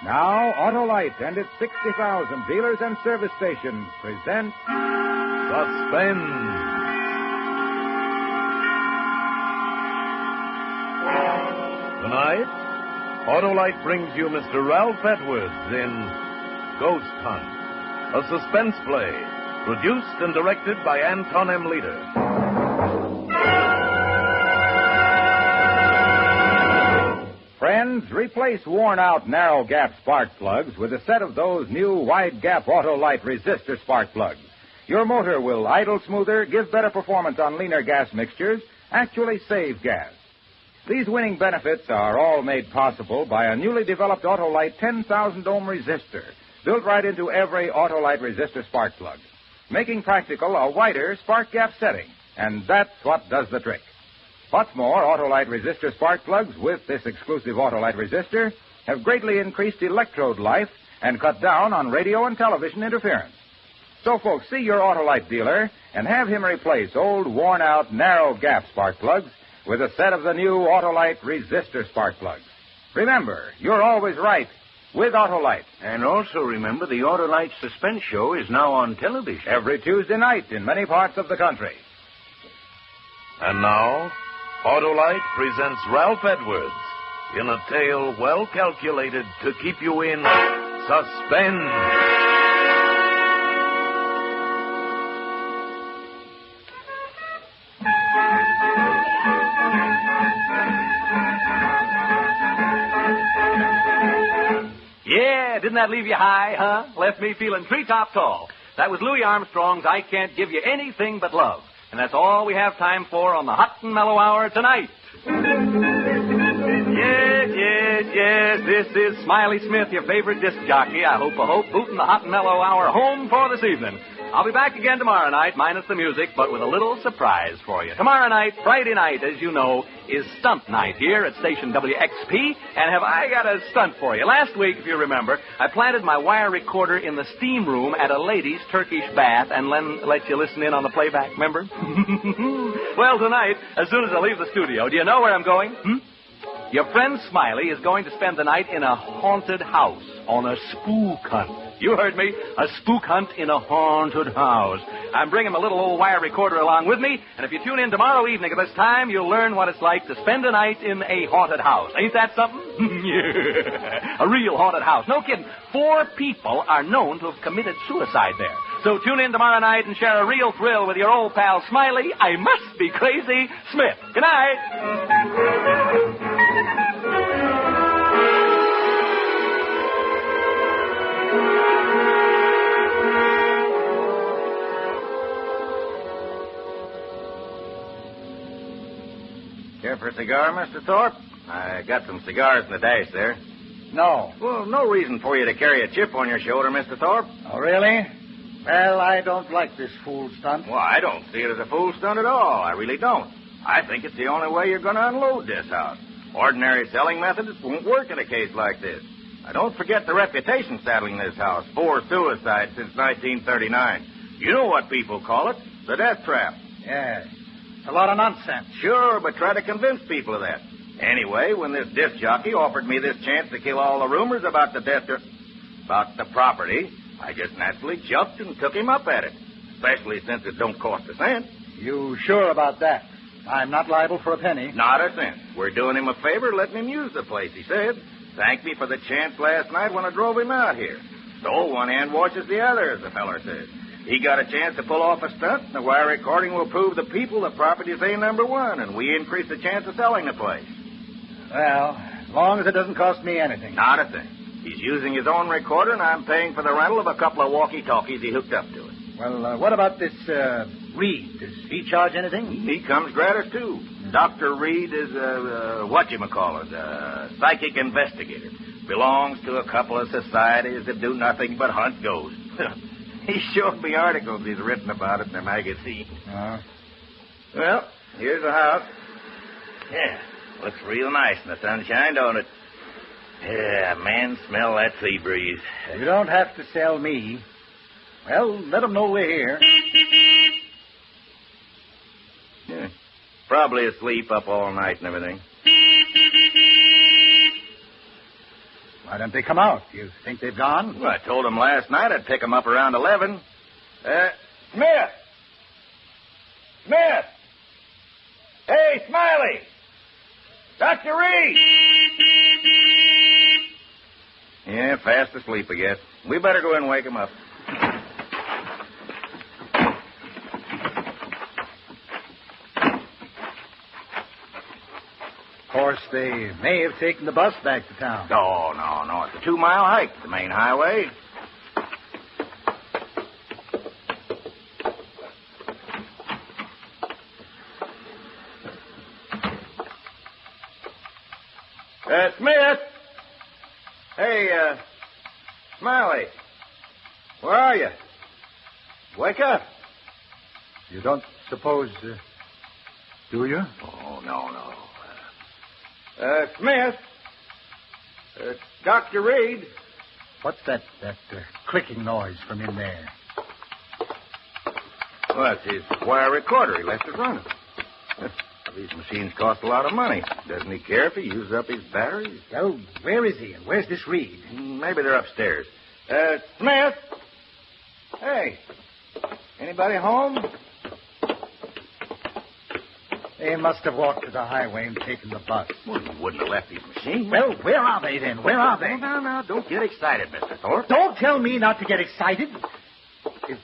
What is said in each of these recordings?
Now, Auto-Lite and its 60,000 dealers and service stations present Suspense. Tonight, Auto-Lite brings you Mr. Ralph Edwards in Ghost Hunt, a suspense play produced and directed by Anton M. Leader. Friends, replace worn-out narrow-gap spark plugs with a set of those new wide-gap Auto-Lite resistor spark plugs. Your motor will idle smoother, give better performance on leaner gas mixtures, actually save gas. These winning benefits are all made possible by a newly developed Auto-Lite 10,000-ohm resistor, built right into every Auto-Lite resistor spark plug, making practical a wider spark gap setting, and that's what does the trick. What's more, Auto-Lite resistor spark plugs with this exclusive Auto-Lite resistor have greatly increased electrode life and cut down on radio and television interference. So, folks, see your Auto-Lite dealer and have him replace old, worn-out, narrow-gap spark plugs with a set of the new Auto-Lite resistor spark plugs. Remember, you're always right with Auto-Lite. And also remember, the Auto-Lite Suspense show is now on television. Every Tuesday night in many parts of the country. And now, Auto-Lite presents Ralph Edwards in a tale well calculated to keep you in suspense. Yeah, didn't that leave you high, huh? Left me feeling treetop tall. That was Louis Armstrong's I Can't Give You Anything But Love. And that's all we have time for on the Hot and Mellow Hour tonight. Yes, this is Smiley Smith, your favorite disc jockey. I hope booting the Hot and Mellow Hour home for this evening. I'll be back again tomorrow night, minus the music, but with a little surprise for you. Tomorrow night, Friday night, as you know, is stunt night here at station WXP, and have I got a stunt for you. Last week, if you remember, I planted my wire recorder in the steam room at a lady's Turkish bath and let you listen in on the playback, remember? Well, tonight, as soon as I leave the studio, do you know where I'm going? Your friend Smiley is going to spend the night in a haunted house on a spook hunt. You heard me, a spook hunt in a haunted house. I'm bringing my little old wire recorder along with me, and if you tune in tomorrow evening at this time, you'll learn what it's like to spend a night in a haunted house. Ain't that something? Yeah. A real haunted house. No kidding. 4 people are known to have committed suicide there. So tune in tomorrow night and share a real thrill with your old pal Smiley. I must be crazy, Smith. Good night. Care for a cigar, Mr. Thorpe? I got some cigars in the dash there. No. Well, no reason for you to carry a chip on your shoulder, Mr. Thorpe. Oh, really? Well, I don't like this fool stunt. Well, I don't see it as a fool stunt at all. I really don't. I think it's the only way you're going to unload this house. Ordinary selling methods won't work in a case like this. Now, don't forget the reputation saddling this house. 4 suicides since 1939. You know what people call it, the death trap. Yes. It's a lot of nonsense. Sure, but try to convince people of that. Anyway, when this disc jockey offered me this chance to kill all the rumors about about the property, I just naturally jumped and took him up at it, especially since it don't cost a cent. You sure about that? I'm not liable for a penny. Not a cent. We're doing him a favor letting him use the place, he said. Thanked me for the chance last night when I drove him out here. So one hand washes the other, as the feller says. He got a chance to pull off a stunt, and the wire recording will prove the people the property's A number 1, and we increase the chance of selling the place. Well, as long as it doesn't cost me anything. Not a thing. He's using his own recorder, and I'm paying for the rental of a couple of walkie-talkies he hooked up to it. Well, what about this, Reed? Does he charge anything? He comes gratis, too. Dr. Reed is a psychic investigator. Belongs to a couple of societies that do nothing but hunt ghosts. He showed me articles he's written about it in the magazine. Well, here's the house. Yeah, looks real nice in the sunshine, don't it? Yeah, man, smell that sea breeze. You don't have to sell me. Well, let them know we're here. Yeah, probably asleep up all night and everything. Why don't they come out? You think they've gone? Well, I told them last night I'd pick them up around 11. Smith! Smith! Hey, Smiley! Dr. Reed! Yeah, fast asleep, I guess. We better go in and wake him up. Of course, they may have taken the bus back to town. No. It's a 2-mile hike to the main highway. Smith! Hey, Smiley. Where are you? Wake up. You don't suppose, do you? Oh, no. Smith. Dr. Reed. What's that clicking noise from in there? Well, it's his wire recorder. He left it running. These machines cost a lot of money. Doesn't he care if he uses up his batteries? Well, where is he, and where's this Reed? Maybe they're upstairs. Smith? Hey, anybody home? They must have walked to the highway and taken the bus. Well, you wouldn't have left these machines. Well, where are they then? Where are they? No, don't get excited, Mr. Thorpe. Don't tell me not to get excited. If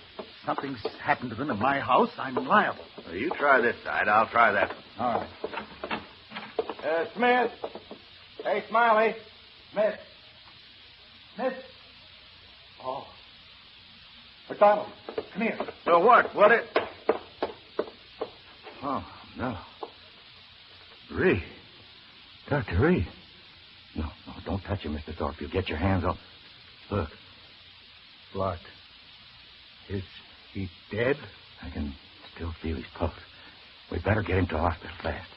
something's happened to them in my house, I'm liable. Well, you try this side. I'll try that. All right. Smith. Hey, Smiley. Smith. Oh. McDonald, come here. So what? Oh, no. Reed. Dr. Reed. No, don't touch him, Mr. Thorpe. You'll get your hands off. Look. What? Is he dead? I can still feel his pulse. We better get him to hospital fast.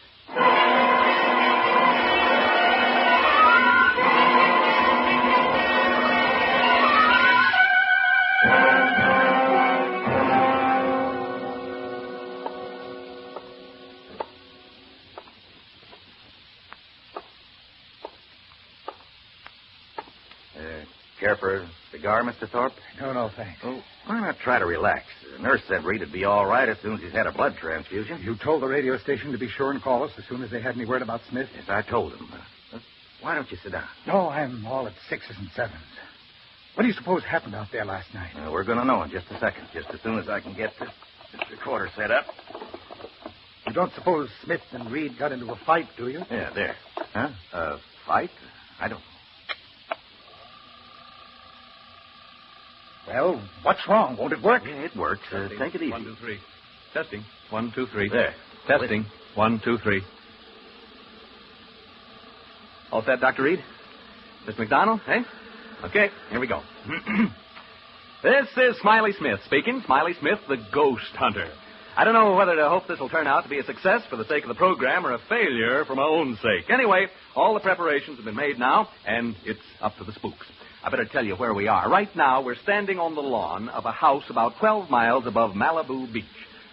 Care for a cigar, Mr. Thorpe? No, thanks. Oh, why not try to relax? The nurse said Reed would be all right as soon as he's had a blood transfusion. You told the radio station to be sure and call us as soon as they had any word about Smith? Yes, I told him. Why don't you sit down? No, I'm all at 6s and 7s. What do you suppose happened out there last night? We're going to know in just a second, just as soon as I can get this recorder set up. You don't suppose Smith and Reed got into a fight, do you? Yeah, there. Huh? A fight? I don't. Well, what's wrong? Won't it work? Yeah, it works. Take it easy. 1, 2, 3. Testing. 1, 2, 3. There. Testing. 1, 2, 3. All set, Dr. Reed? Miss McDonald, eh? Okay, here we go. This is Smiley Smith speaking. Smiley Smith, the ghost hunter. I don't know whether to hope this will turn out to be a success for the sake of the program or a failure for my own sake. Anyway, all the preparations have been made now, and it's up to the spooks. I better tell you where we are. Right now, we're standing on the lawn of a house about 12 miles above Malibu Beach.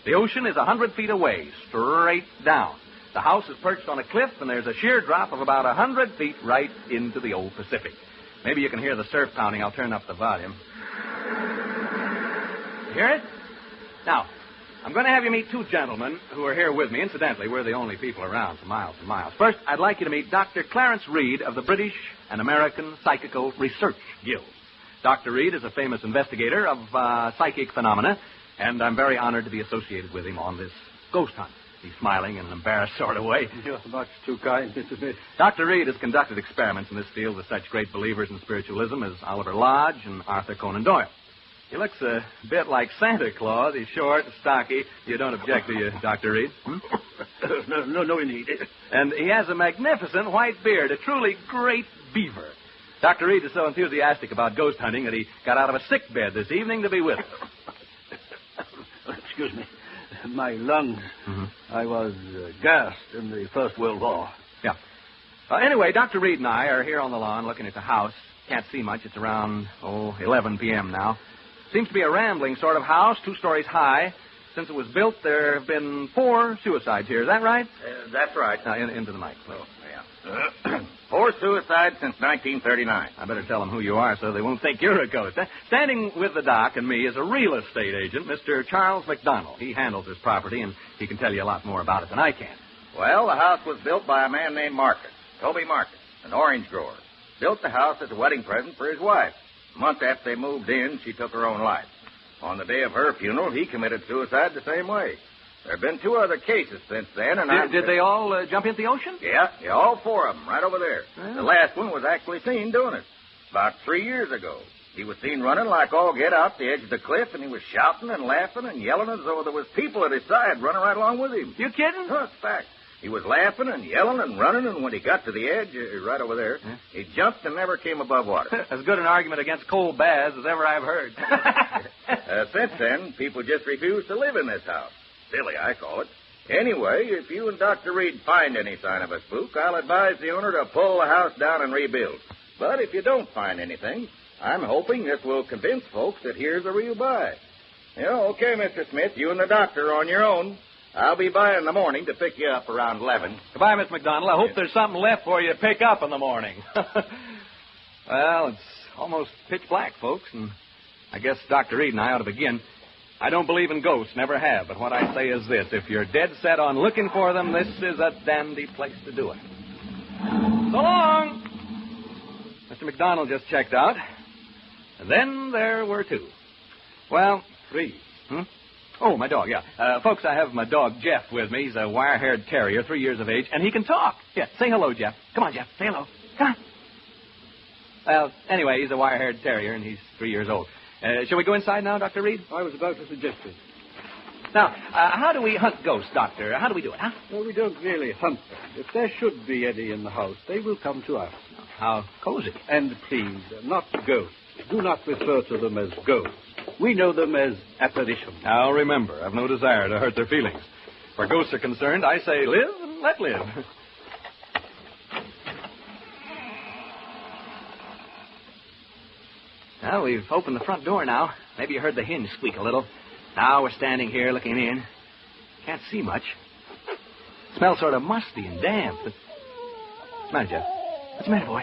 The ocean is 100 feet away, straight down. The house is perched on a cliff, and there's a sheer drop of about 100 feet right into the old Pacific. Maybe you can hear the surf pounding. I'll turn up the volume. You hear it? Now, I'm going to have you meet two gentlemen who are here with me. Incidentally, we're the only people around for miles and miles. First, I'd like you to meet Dr. Clarence Reed of the British and American Psychical Research Guilds. Dr. Reed is a famous investigator of psychic phenomena, and I'm very honored to be associated with him on this ghost hunt. He's smiling in an embarrassed sort of way. You're much too kind, Mr. Smith. Dr. Reed has conducted experiments in this field with such great believers in spiritualism as Oliver Lodge and Arthur Conan Doyle. He looks a bit like Santa Claus. He's short and stocky. You don't object, do you, Dr. Reed? No, indeed. And he has a magnificent white beard, a truly great beaver. Dr. Reed is so enthusiastic about ghost hunting that he got out of a sick bed this evening to be with us. Excuse me. My lungs. Mm-hmm. I was gassed in the First World War. Yeah. Anyway, Dr. Reed and I are here on the lawn looking at the house. Can't see much. It's around, 11 p.m. now. Seems to be a rambling sort of house, 2 stories high. Since it was built, there have been 4 suicides here. Is that right? That's right. Now, into the mic. Oh, yeah. 4 suicides since 1939. I better tell them who you are so they won't think you're a ghost. Standing with the doc and me is a real estate agent, Mr. Charles McDonald. He handles this property, and he can tell you a lot more about it than I can. Well, the house was built by a man named Marcus, Toby Marcus, an orange grower. Built the house as a wedding present for his wife. A month after they moved in, she took her own life. On the day of her funeral, he committed suicide the same way. There have been 2 other cases since then, and Did they all jump into the ocean? Yeah, all 4 of them, right over there. Yeah. The last one was actually seen doing it. About 3 years ago. He was seen running like all get out the edge of the cliff, and he was shouting and laughing and yelling as though there was people at his side running right along with him. You kidding? No, it's fact. He was laughing and yelling and running, and when he got to the edge, right over there, he jumped and never came above water. As good an argument against cold baths as ever I've heard. Since then, people just refuse to live in this house. Silly, I call it. Anyway, if you and Dr. Reed find any sign of a spook, I'll advise the owner to pull the house down and rebuild. But if you don't find anything, I'm hoping this will convince folks that here's a real buy. Okay, Mr. Smith, you and the doctor are on your own. I'll be by in the morning to pick you up around 11. Goodbye, Miss McDonald. I hope there's something left for you to pick up in the morning. Well, it's almost pitch black, folks, and I guess Dr. Reed and I ought to begin. I don't believe in ghosts, never have, but what I say is this. If you're dead set on looking for them, this is a dandy place to do it. So long! Mr. McDonald just checked out. And then there were 2. Well, 3. Oh, my dog, yeah. Folks, I have my dog, Jeff, with me. He's a wire-haired terrier, 3 years of age, and he can talk. Yeah, say hello, Jeff. Come on, Jeff, say hello. Come on. Well, anyway, he's a wire-haired terrier, and he's 3 years old. Shall we go inside now, Dr. Reed? I was about to suggest it. Now, how do we hunt ghosts, Doctor? How do we do it, huh? Well, we don't really hunt them. If there should be any in the house, they will come to us. How cozy. And please, not ghosts. Do not refer to them as ghosts. We know them as apparitions. Now, remember, I've no desire to hurt their feelings. Where ghosts are concerned, I say live and let live. Well, we've opened the front door now. Maybe you heard the hinge squeak a little. Now we're standing here looking in. Can't see much. Smells sort of musty and damp. What's the matter, Jeff? What's the matter, boy?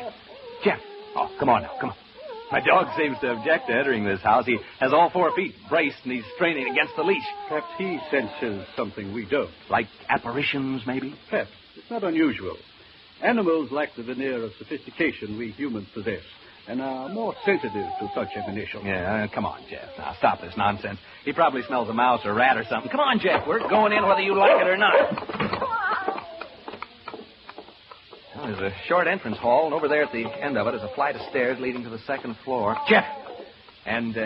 Jeff. Oh, come on now, come on. My dog seems to object to entering this house. He has all 4 feet braced, and he's straining against the leash. Perhaps he senses something we don't. Like apparitions, maybe? Perhaps. It's not unusual. Animals lack the veneer of sophistication we humans possess, and are more sensitive to such emanations. Yeah, come on, Jeff. Now, stop this nonsense. He probably smells a mouse or rat or something. Come on, Jeff. We're going in whether you like it or not. Well, there's a short entrance hall, and over there at the end of it is a flight of stairs leading to the 2nd floor. Jeff! And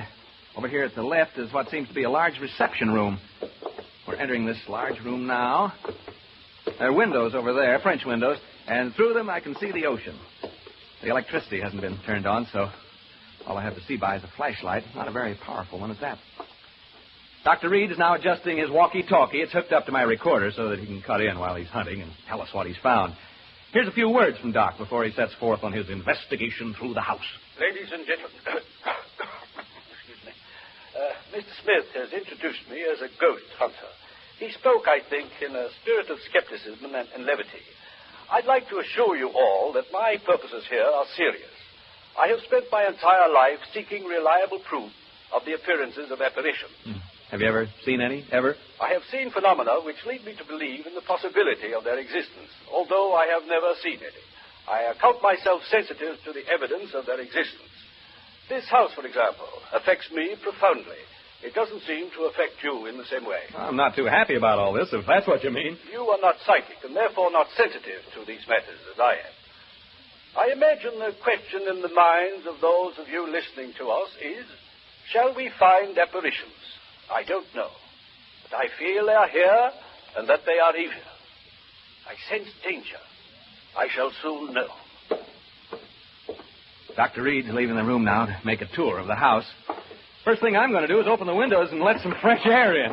over here at the left is what seems to be a large reception room. We're entering this large room now. There are windows over there, French windows, and through them I can see the ocean. The electricity hasn't been turned on, so all I have to see by is a flashlight. Not a very powerful one at that. Dr. Reed is now adjusting his walkie-talkie. It's hooked up to my recorder so that he can cut in while he's hunting and tell us what he's found. Here's a few words from Doc before he sets forth on his investigation through the house. Ladies and gentlemen, excuse me. Mr. Smith has introduced me as a ghost hunter. He spoke, I think, in a spirit of skepticism and levity. I'd like to assure you all that my purposes here are serious. I have spent my entire life seeking reliable proof of the appearances of apparitions. Have you ever seen any? Ever? I have seen phenomena which lead me to believe in the possibility of their existence, although I have never seen any. I account myself sensitive to the evidence of their existence. This house, for example, affects me profoundly. It doesn't seem to affect you in the same way. I'm not too happy about all this, if that's what you mean. You are not psychic, and therefore not sensitive to these matters as I am. I imagine the question in the minds of those of you listening to us is, shall we find apparitions? I don't know. But I feel they are here and that they are evil. I sense danger. I shall soon know. Dr. Reed's leaving the room now to make a tour of the house. First thing I'm going to do is open the windows and let some fresh air in.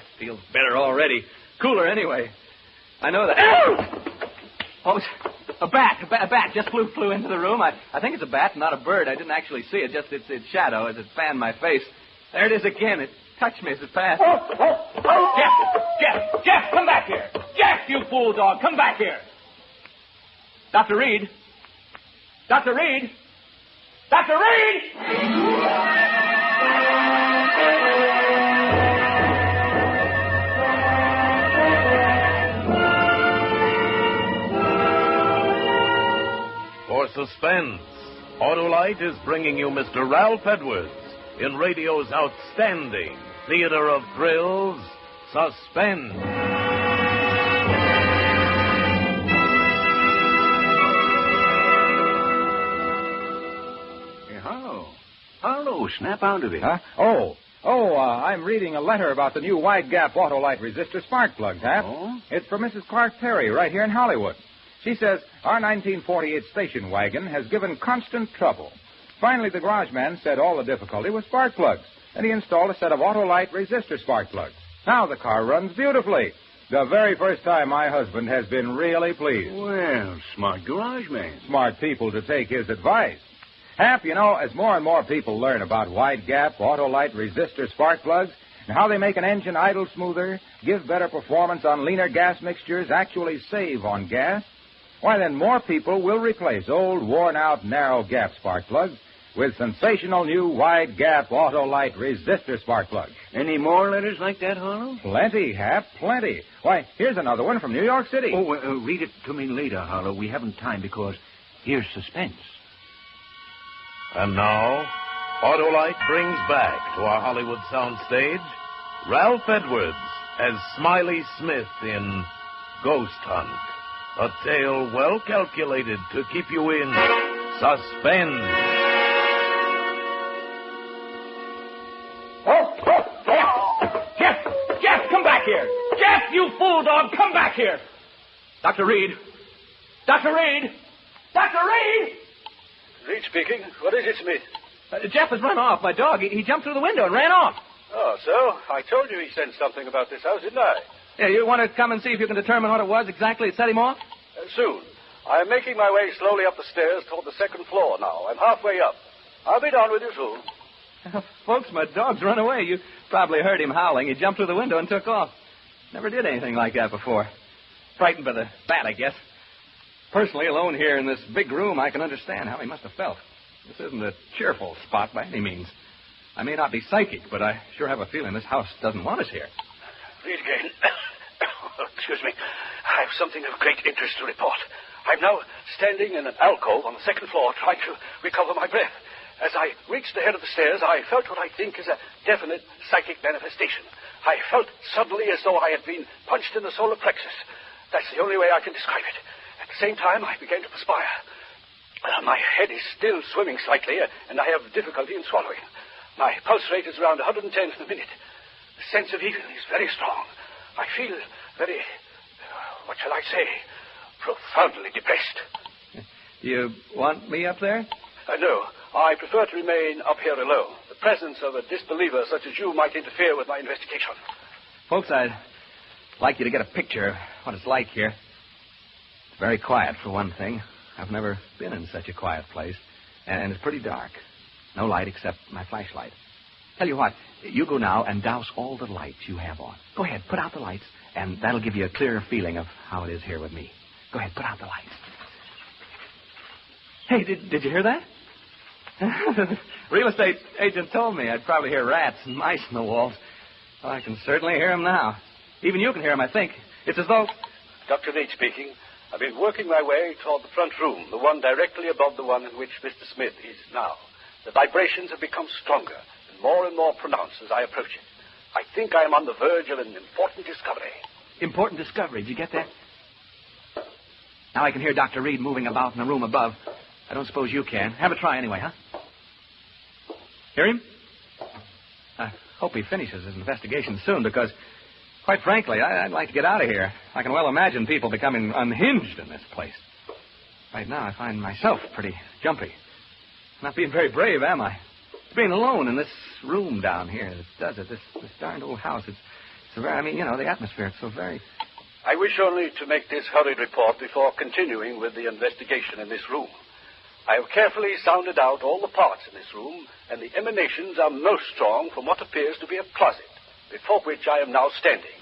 It feels better already. Cooler anyway. I know that. Oh, a bat just flew into the room. I think it's a bat, not a bird. I didn't actually see it, just its shadow as it fanned my face. There it is again. It touched me as it passed. Jeff, come back here. Jeff, you fool dog. Come back here. Dr. Reed. Dr. Reed. Dr. Reed! For Suspense, Auto-Lite is bringing you Mr. Ralph Edwards in radio's outstanding theater of thrills, Suspense. Hello, snap out of it. Huh? I'm reading a letter about the new wide gap Auto-Lite resistor spark plugs, Hap. Oh? It's from Mrs. Clark Perry right here in Hollywood. She says our 1948 station wagon has given constant trouble. Finally, the garage man said all the difficulty was spark plugs, and he installed a set of Auto-Lite resistor spark plugs. Now the car runs beautifully. The very first time my husband has been really pleased. Well, smart garage man. Smart people to take his advice. Hap, you know, as more and more people learn about wide gap Auto-Lite resistor spark plugs and how they make an engine idle smoother, give better performance on leaner gas mixtures, actually save on gas, why then more people will replace old, worn-out, narrow gap spark plugs with sensational new wide gap Auto-Lite resistor spark plugs. Any more letters like that, Harlow? Plenty, Hap, plenty. Why, here's another one from New York City. Read it to me later, Harlow. We haven't time because here's Suspense. And now, Auto-Lite brings back to our Hollywood soundstage Ralph Edwards as Smiley Smith in Ghost Hunt, a tale well calculated to keep you in suspense. Jeff, come back here. Jeff, you fool dog, come back here. Dr. Reed. Dr. Reed. Dr. Reed! Reed speaking. What is it, Smith? Jeff has run off. My dog, he jumped through the window and ran off. Oh, so? I told you he said something about this house, didn't I? Yeah, you want to come and see if you can determine what it was exactly that set him off? Soon. I am making my way slowly up the stairs toward the second floor now. I'm halfway up. I'll be down with you soon. Folks, my dog's run away. You probably heard him howling. He jumped through the window and took off. Never did anything like that before. Frightened by the bat, I guess. Personally, alone here in this big room, I can understand how he must have felt. This isn't a cheerful spot by any means. I may not be psychic, but I sure have a feeling this house doesn't want us here. Read again. Excuse me. I have something of great interest to report. I'm now standing in an alcove on the second floor trying to recover my breath. As I reached the head of the stairs, I felt what I think is a definite psychic manifestation. I felt suddenly as though I had been punched in the solar plexus. That's the only way I can describe it. At the same time, I began to perspire. My head is still swimming slightly, and I have difficulty in swallowing. My pulse rate is around 110 per minute. The sense of evil is very strong. I feel very, what shall I say, profoundly depressed. You want me up there? No, I prefer to remain up here alone. The presence of a disbeliever such as you might interfere with my investigation. Folks, I'd like you to get a picture of what it's like here. It's very quiet, for one thing. I've never been in such a quiet place. And it's pretty dark. No light except my flashlight. Tell you what, you go now and douse all the lights you have on. Go ahead, put out the lights, and that'll give you a clearer feeling of how it is here with me. Go ahead, put out the lights. Hey, did you hear that? Real estate agent told me I'd probably hear rats and mice in the walls. Well, I can certainly hear them now. Even you can hear them, I think. It's as though... Dr. Reed speaking. I've been working my way toward the front room, the one directly above the one in which Mr. Smith is now. The vibrations have become stronger and more pronounced as I approach it. I think I am on the verge of an important discovery. Important discovery. Did you get that? Now I can hear Dr. Reed moving about in the room above. I don't suppose you can. Have a try anyway, huh? Hear him? I hope he finishes his investigation soon, because, quite frankly, I'd like to get out of here. I can well imagine people becoming unhinged in this place. Right now, I find myself pretty jumpy. Not being very brave, am I? Being alone in this room down here, it does it. This darned old house, it's so very, the atmosphere, it's so very... I wish only to make this hurried report before continuing with the investigation in this room. I have carefully sounded out all the parts in this room, and the emanations are most strong from what appears to be a closet, before which I am now standing.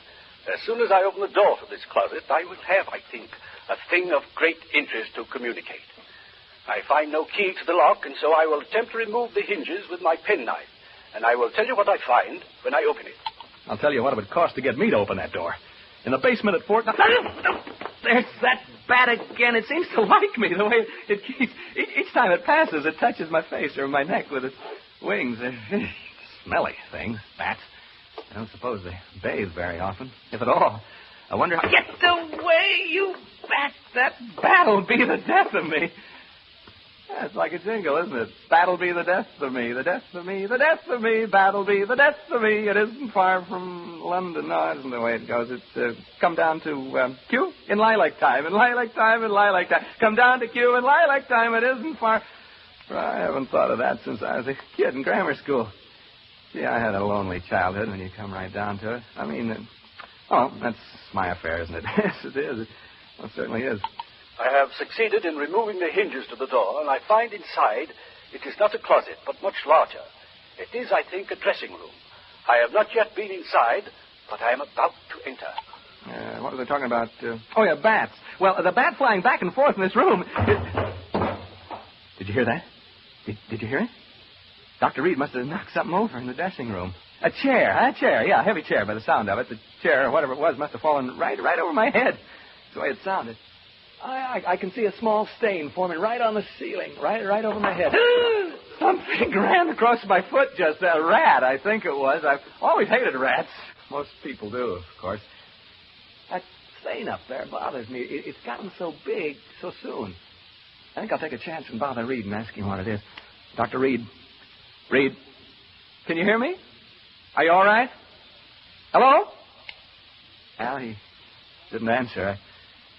As soon as I open the door to this closet, I will have, I think, a thing of great interest to communicate. I find no key to the lock, and so I will attempt to remove the hinges with my penknife. And I will tell you what I find when I open it. I'll tell you what it would cost to get me to open that door. In the basement at Fort... There's that bat again. It seems to like me the way it keeps... Each time it passes, it touches my face or my neck with its wings. They're smelly things, bats. I don't suppose they bathe very often, if at all. I wonder how... Get away, you bat! That bat'll be the death of me. Yeah, it's like a jingle, isn't it? Bat'll be the death of me, the death of me, the death of me. Bat'll be the death of me. It isn't far from London. No, it isn't the way it goes. It's come down to Q in lilac time, in lilac time, in lilac time. Come down to Q in lilac time. It isn't far. I haven't thought of that since I was a kid in grammar school. Gee, I had a lonely childhood when you come right down to it. I mean, that's my affair, isn't it? Yes, it is. It certainly is. I have succeeded in removing the hinges to the door, and I find inside it is not a closet, but much larger. It is, I think, a dressing room. I have not yet been inside, but I am about to enter. What was I talking about? Bats. Well, the bat flying back and forth in this room. Did you hear that? Did you hear it? Dr. Reed must have knocked something over in the dressing room. A chair, yeah, a heavy chair by the sound of it. The chair, or whatever it was, must have fallen right over my head. That's the way it sounded. I can see a small stain forming right on the ceiling, right over my head. Something ran across my foot just a rat, I think it was. I've always hated rats. Most people do, of course. That stain up there bothers me. It's gotten so big so soon. I think I'll take a chance and bother Reed and ask him what it is. Dr. Reed. Reed, can you hear me? Are you all right? Hello? Well, he didn't answer.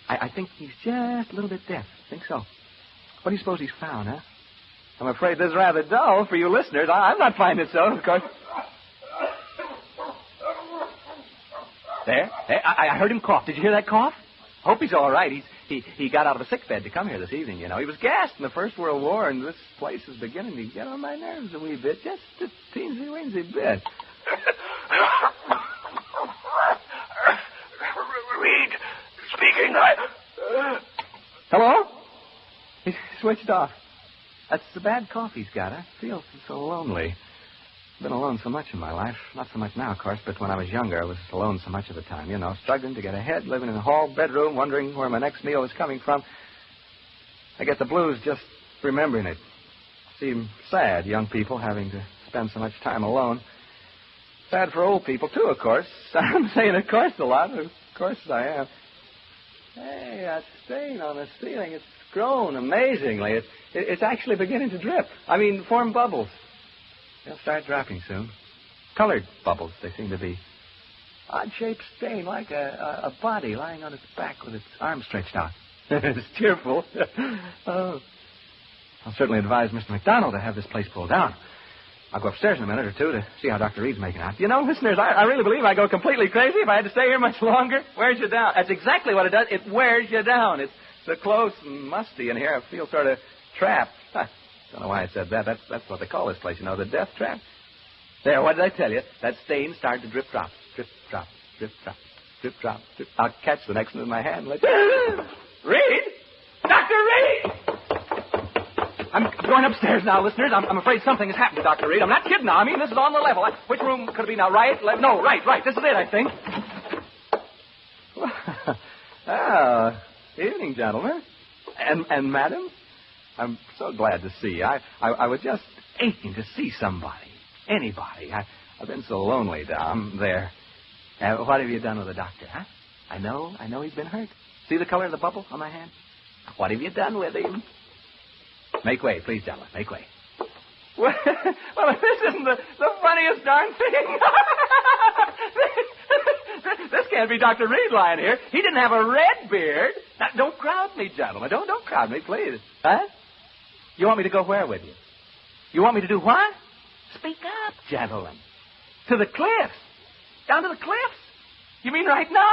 I think he's just a little bit deaf. I think so. What do you suppose he's found, huh? I'm afraid this is rather dull for you listeners. I'm not finding it so, of course. There. I heard him cough. Did you hear that cough? Hope he's all right. He got out of a sick bed to come here this evening, you know. He was gassed in the First World War, and this place is beginning to get on my nerves a wee bit. Just a teensy-weensy bit. Reed, speaking. Hello? He switched off. That's the bad cough he's got. I feel so lonely. I've been alone so much in my life. Not so much now, of course, but when I was younger, I was alone so much of the time. You know, struggling to get ahead, living in a hall bedroom, wondering where my next meal was coming from. I get the blues just remembering it. Seem sad, young people having to spend so much time alone. Sad for old people, too, of course. I'm saying of course a lot. Of course I am. Hey, that stain on the ceiling, it's grown amazingly. It's actually beginning to drip. I mean, form bubbles. They'll start dropping soon. Colored bubbles, they seem to be. Odd-shaped stain, like a body lying on its back with its arms stretched out. It's cheerful. Oh. I'll certainly advise Mr. McDonald to have this place pulled down. I'll go upstairs in a minute or two to see how Dr. Reed's making out. You know, listeners, I really believe I'd go completely crazy if I had to stay here much longer. Wears you down. That's exactly what it does. It wears you down. It's so close and musty in here. I feel sort of trapped. Don't know why I said that. That's what they call this place, you know, the death trap. There, what did I tell you? That stain started to drip drop. Drip drop. Drip drop. Drip drop. Drip. I'll catch the next one in my hand. Reed? Dr. Reed! I'm going upstairs now, listeners. I'm afraid something has happened to Dr. Reed. I'm not kidding now. I mean, this is on the level. Which room could it be now? Right? Left? No, right. This is it, I think. Oh, evening, gentlemen. And madam? I'm so glad to see you. I was just aching to see somebody. Anybody. I've been so lonely down there. What have you done with the doctor, huh? I know he's been hurt. See the color of the bubble on my hand? What have you done with him? Make way, please, gentlemen. Make way. Well, this isn't the funniest darn thing. This can't be Dr. Reed lying here. He didn't have a red beard. Now, don't crowd me, gentlemen. Don't crowd me, please. Huh? You want me to go where with you? You want me to do what? Speak up, gentlemen. To the cliffs. Down to the cliffs? You mean right now?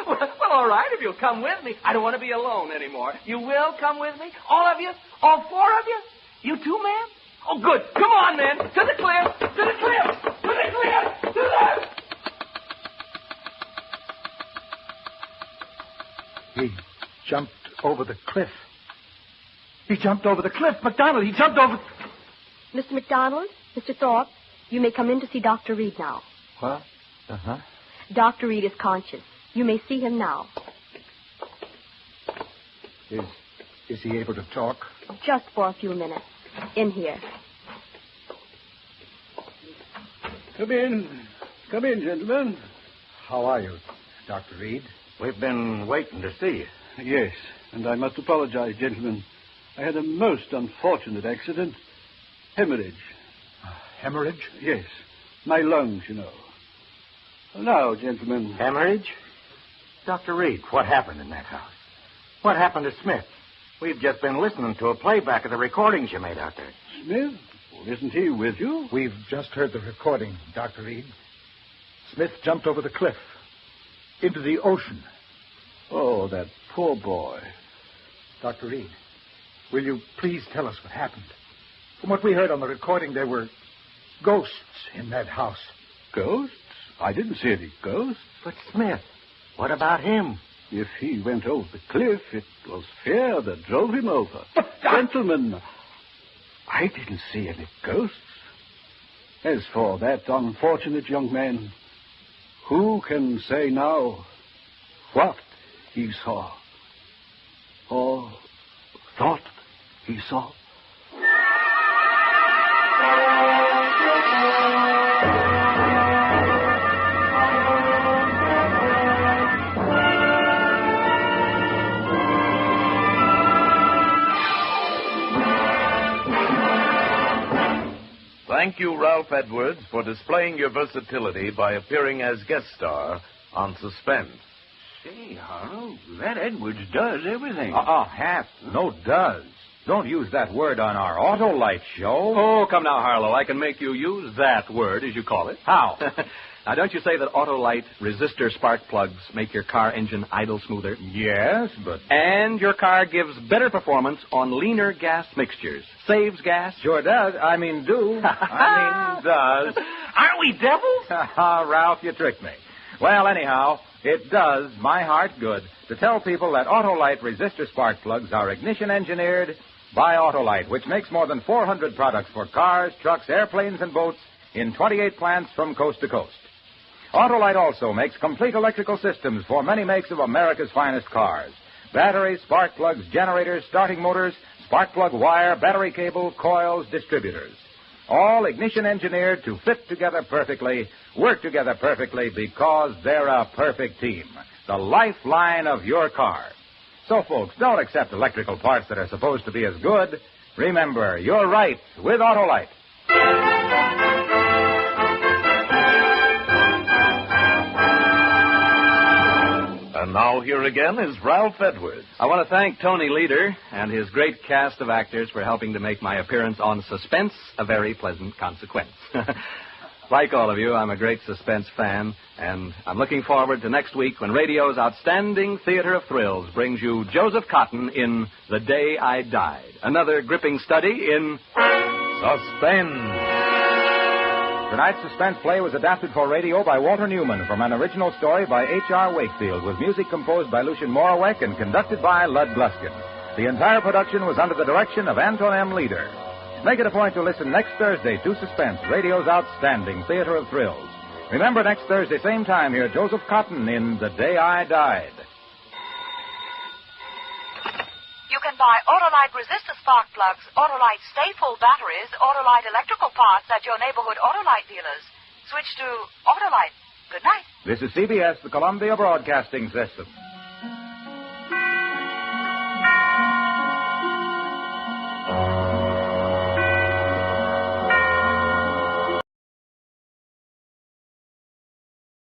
Well, all right, if you'll come with me. I don't want to be alone anymore. You will come with me? All of you? All four of you? You too, ma'am? Oh, good. Come on, then. To the cliff. To the cliff. To the cliff. To the... He jumped over the cliff. He jumped over the cliff. MacDonald, he jumped over... Mr. McDonald, Mr. Thorpe, you may come in to see Dr. Reed now. What? Uh-huh. Dr. Reed is conscious. You may see him now. Is he able to talk? Just for a few minutes. In here. Come in. Come in, gentlemen. How are you, Dr. Reed? We've been waiting to see you. Yes, and I must apologize, gentlemen. I had a most unfortunate accident. Hemorrhage. Hemorrhage? Yes. My lungs, you know. Now, gentlemen. Hemorrhage? Dr. Reed, what happened in that house? What happened to Smith? We've just been listening to a playback of the recordings you made out there. Smith? Well, isn't he with you? We've just heard the recording, Dr. Reed. Smith jumped over the cliff. Into the ocean. Oh, that poor boy. Dr. Reed, will you please tell us what happened? From what we heard on the recording, there were ghosts in that house. Ghosts? I didn't see any ghosts. But Smith, what about him? If he went over the cliff, it was fear that drove him over. Gentlemen, I didn't see any ghosts. As for that unfortunate young man, who can say now what he saw or thought he saw? Thank you, Ralph Edwards, for displaying your versatility by appearing as guest star on Suspense. Say, Harlow, that Edwards does everything. Hap, no does. Don't use that word on our Auto-Lite show. Oh, come now, Harlow. I can make you use that word, as you call it. How? Now, don't you say that Auto-Lite resistor spark plugs make your car engine idle smoother? Yes, but... And your car gives better performance on leaner gas mixtures. Saves gas. Sure does. Does. Aren't we devils? Ralph, you tricked me. Well, anyhow, it does my heart good to tell people that Auto-Lite resistor spark plugs are ignition engineered by Auto-Lite, which makes more than 400 products for cars, trucks, airplanes, and boats in 28 plants from coast to coast. Auto-Lite also makes complete electrical systems for many makes of America's finest cars. Batteries, spark plugs, generators, starting motors, spark plug wire, battery cable, coils, distributors. All ignition engineered to fit together perfectly, work together perfectly because they're a perfect team. The lifeline of your car. So, folks, don't accept electrical parts that are supposed to be as good. Remember, you're right with Auto-Lite. And now here again is Ralph Edwards. I want to thank Tony Leader and his great cast of actors for helping to make my appearance on Suspense a very pleasant consequence. Like all of you, I'm a great Suspense fan, and I'm looking forward to next week when radio's outstanding theater of thrills brings you Joseph Cotton in The Day I Died, another gripping study in Suspense. Tonight's Suspense play was adapted for radio by Walter Newman from an original story by H.R. Wakefield, with music composed by Lucien Moraweck and conducted by Lud Gluskin. The entire production was under the direction of Anton M. Leader. Make it a point to listen next Thursday to Suspense, radio's outstanding theater of thrills. Remember, next Thursday, same time, hear Joseph Cotton in The Day I Died. You can buy Auto-Lite resistor spark plugs, Auto-Lite stay-full batteries, Auto-Lite electrical parts at your neighborhood Auto-Lite dealers. Switch to Auto-Lite. Good night. This is CBS, the Columbia Broadcasting System.